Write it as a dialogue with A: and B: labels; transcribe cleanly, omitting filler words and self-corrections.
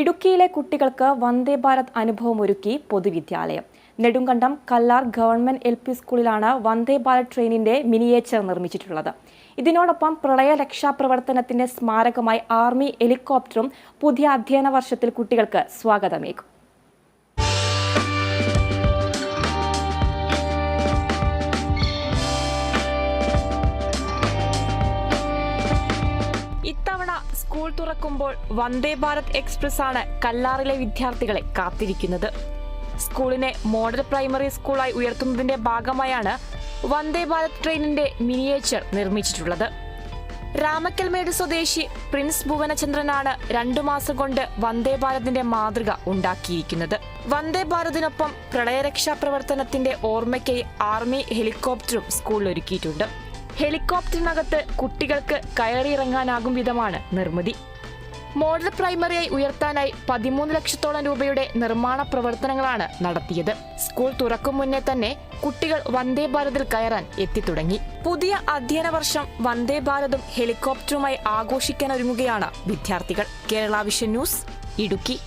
A: ഇടുക്കിയിലെ കുട്ടികൾക്ക് Vande Bharat അനുഭവമൊരുക്കി പൊതുവിദ്യാലയം. Nedumkandam Kallar government LP സ്കൂളിലാണ് വന്ദേ ഭാരത് ട്രെയിനിന്റെ മിനിയേച്ചർ നിർമ്മിച്ചിട്ടുള്ളത്. ഇതിനോടൊപ്പം പ്രളയ രക്ഷാപ്രവർത്തനത്തിന്റെ സ്മാരകമായി ആർമി ഹെലികോപ്റ്ററും പുതിയ അധ്യയന വർഷത്തിൽ കുട്ടികൾക്ക് സ്വാഗതമേകും. ഇത്തവണ സ്കൂൾ തുറക്കുമ്പോൾ വന്ദേ ഭാരത് എക്സ്പ്രസ് ആണ് കല്ലാറിലെ വിദ്യാർത്ഥികളെ കാത്തിരിക്കുന്നത്. സ്കൂളിനെ മോഡൽ പ്രൈമറി സ്കൂളായി ഉയർത്തുന്നതിന്റെ ഭാഗമായാണ് വന്ദേ ഭാരത് ട്രെയിനിന്റെ മിനിയേച്ചർ നിർമ്മിച്ചിട്ടുള്ളത്. രാമക്കൽമേട് സ്വദേശി പ്രിൻസ് ഭുവനചന്ദ്രനാണ് 2 മാസം കൊണ്ട് വന്ദേ ഭാരതിന്റെ മാതൃക ഉണ്ടാക്കിയിരിക്കുന്നത്. വന്ദേ ഭാരതിനൊപ്പം പ്രളയരക്ഷാ പ്രവർത്തനത്തിന്റെ ഓർമ്മയ്ക്കായി ആർമി ഹെലികോപ്റ്ററും സ്കൂളിൽ ഒരുക്കിയിട്ടുണ്ട്. ഹെലികോപ്റ്ററിനകത്ത് കുട്ടികൾക്ക് കയറിയിറങ്ങാനാകും വിധമാണ് നിർമ്മിതി. മോഡൽ പ്രൈമറിയായി ഉയർത്താനായി 13 ലക്ഷത്തോളം രൂപയുടെ നിർമ്മാണ പ്രവർത്തനങ്ങളാണ് നടത്തിയത്. സ്കൂൾ തുറക്കും മുന്നേ തന്നെ കുട്ടികൾ വന്ദേ ഭാരതിൽ കയറാൻ എത്തിത്തുടങ്ങി. പുതിയ അധ്യയന വർഷം വന്ദേ ഭാരതും ഹെലികോപ്റ്ററുമായി ആഘോഷിക്കാനൊരുങ്ങുകയാണ് വിദ്യാർത്ഥികൾ. Kerala vision news, Idukki.